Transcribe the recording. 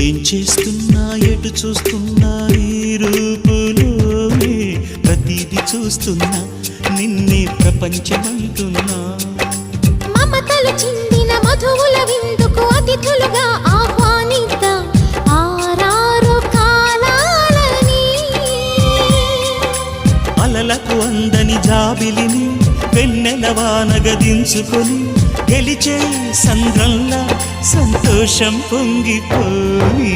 ఏం చేస్తున్నా ఎటు చూస్తున్నా ఈ రూపులోనే ప్రతిదీ చూస్తున్నా నిన్నే ప్రపంచమంటున్నా మమతలు చిందిన మధువుల విందుకు అతిథులుగా ఆహ్వానిద్దాం ఆరారు కాలాలని అలలకు అందని జాబిలిని వెన్నెల వానగదించుకొని గెలిచే సంద్రంలా సంతోషం పొంగిపోయి